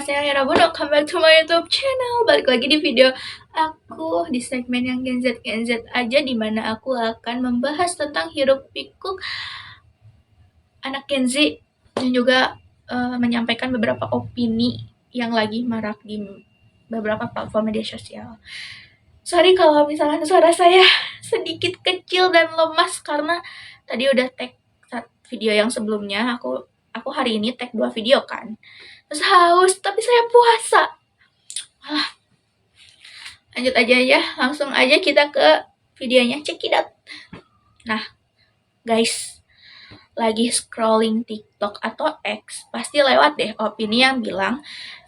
annyeonghaseyo, welcome back to my YouTube channel. Balik lagi di video aku di segmen yang Gen Z aja, dimana aku akan membahas tentang hiruk pikuk anak Gen Z dan juga menyampaikan beberapa opini yang lagi marak di beberapa platform media sosial. Sorry kalau misalkan suara saya sedikit kecil dan lemas karena tadi udah tag video yang sebelumnya. Aku hari ini tag 2 video kan. Terus haus, tapi saya puasa. Lanjut aja ya, langsung aja kita ke videonya, check it out. Nah, guys, lagi scrolling TikTok atau X, pasti lewat deh opini yang bilang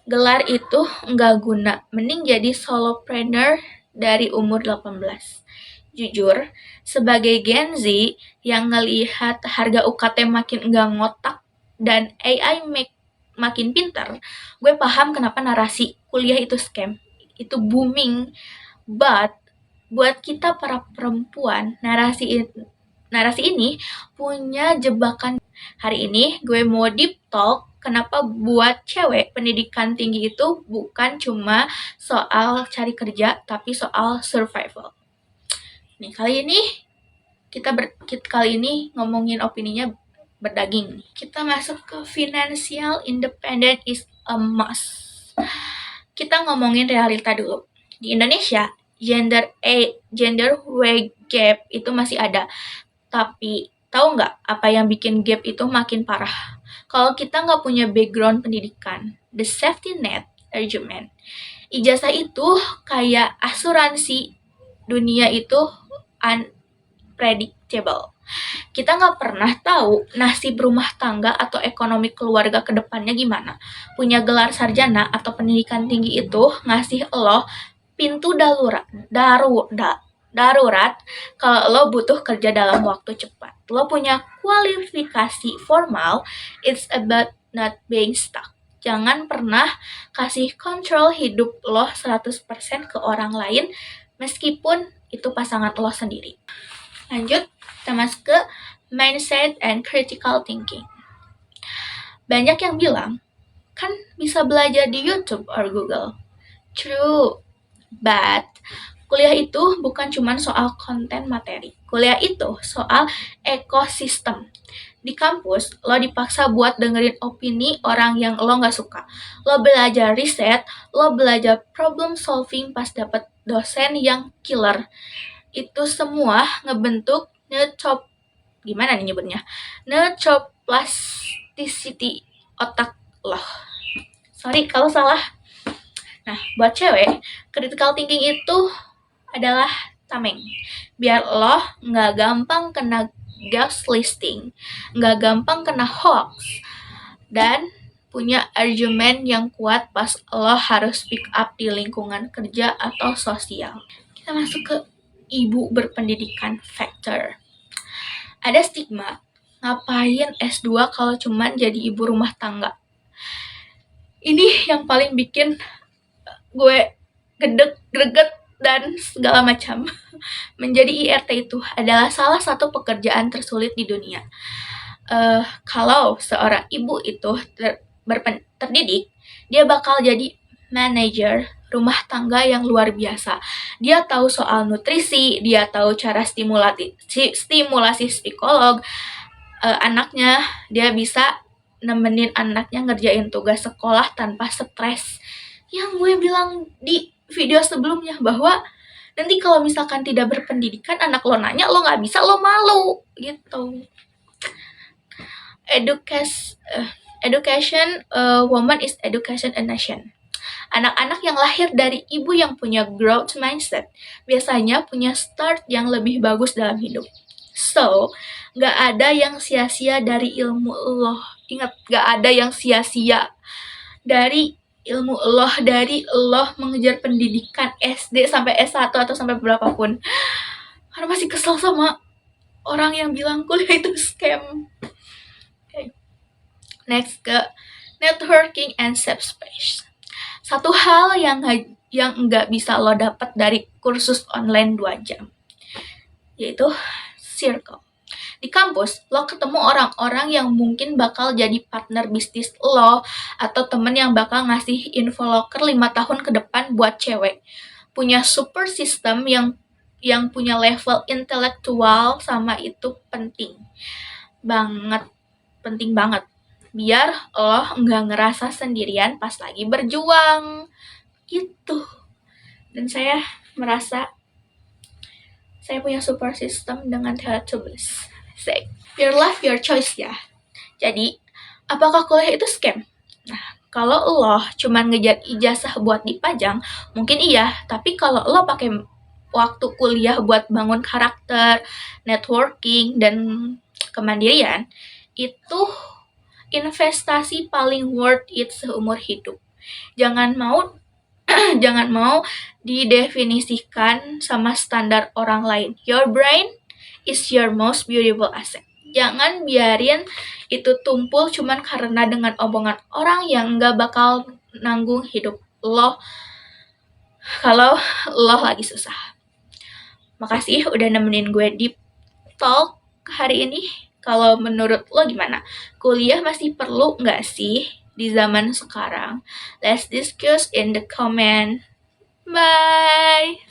gelar itu nggak guna, mending jadi solopreneur dari umur 18. Jujur, sebagai Gen Z yang ngelihat harga UKT makin nggak ngotak dan AI makin pintar, gue paham kenapa narasi kuliah itu scam, itu booming. But buat kita para perempuan, narasi ini punya jebakan. Hari ini gue mau deep talk kenapa buat cewek pendidikan tinggi itu bukan cuma soal cari kerja, tapi soal survival. Nih, kali ini ngomongin opininya berdaging. Kita masuk ke financial independent is a must. Kita ngomongin realita dulu. Di Indonesia, gender wage gap itu masih ada. Tapi tahu nggak apa yang bikin gap itu makin parah? Kalau kita nggak punya background pendidikan, the safety net argument. Ijazah itu kayak asuransi, dunia itu unpredictable. Kita nggak pernah tahu nasib rumah tangga atau ekonomi keluarga ke depannya gimana. Punya gelar sarjana atau pendidikan tinggi itu ngasih lo pintu darurat kalau lo butuh kerja dalam waktu cepat. Lo punya kualifikasi formal, it's about not being stuck. Jangan pernah kasih kontrol hidup lo 100% ke orang lain, meskipun itu pasangan lo sendiri. Lanjut, kita masuk ke mindset and critical thinking. Banyak yang bilang, kan bisa belajar di YouTube or Google. True, but kuliah itu bukan cuma soal konten materi. Kuliah itu soal ekosistem. Di kampus, lo dipaksa buat dengerin opini orang yang lo gak suka. Lo belajar riset, lo belajar problem solving pas dapet dosen yang killer. Itu semua ngebentuk neuroplasticity otak lo. Sorry kalau salah. Nah, buat cewek, critical thinking itu adalah tameng. Biar lo nggak gampang kena gaslighting, nggak gampang kena hoax, dan punya argumen yang kuat pas lo harus speak up di lingkungan kerja atau sosial. Kita masuk ke ibu berpendidikan factor. Ada stigma, ngapain S2 kalau cuman jadi ibu rumah tangga? Ini yang paling bikin gue greget dan segala macam. Menjadi IRT itu adalah salah satu pekerjaan tersulit di dunia. Kalau seorang ibu itu terdidik, dia bakal jadi manajer rumah tangga yang luar biasa. Dia tahu soal nutrisi, dia tahu cara stimulasi psikolog anaknya, dia bisa nemenin anaknya ngerjain tugas sekolah tanpa stres. Yang gue bilang di video sebelumnya bahwa nanti kalau misalkan tidak berpendidikan, anak lo nanya, lo nggak bisa, lo malu gitu. Education woman is education a nation. Anak-anak yang lahir dari ibu yang punya growth mindset biasanya punya start yang lebih bagus dalam hidup. So, gak ada yang sia-sia dari ilmu Allah. Ingat, gak ada yang sia-sia dari ilmu Allah, dari Allah mengejar pendidikan SD sampai S1 atau sampai berapapun. Karena masih kesel sama orang yang bilang kuliah itu scam. Okay. Next ke networking and safe space. Satu hal yang nggak bisa lo dapat dari kursus online 2 jam, yaitu circle. Di kampus, lo ketemu orang-orang yang mungkin bakal jadi partner bisnis lo, atau temen yang bakal ngasih info loker 5 tahun ke depan buat cewek. Punya super system yang punya level intelektual sama itu penting banget, penting banget. Biar lo nggak ngerasa sendirian pas lagi berjuang, gitu. Dan saya merasa saya punya support system dengan Teletubbies. Say, your life, your choice ya. Jadi, apakah kuliah itu scam? Nah, kalau lo cuman ngejar ijazah buat dipajang, mungkin iya. Tapi kalau lo pakai waktu kuliah buat bangun karakter, networking, dan kemandirian, itu investasi paling worth it seumur hidup. Jangan mau jangan mau didefinisikan sama standar orang lain. Your brain is your most beautiful asset. Jangan biarin itu tumpul cuman karena dengan omongan orang yang gak bakal nanggung hidup lo kalau lo lagi susah. Makasih udah nemenin gue di talk hari ini. Kalau menurut lo gimana? Kuliah masih perlu nggak sih di zaman sekarang? Let's discuss in the comment. Bye!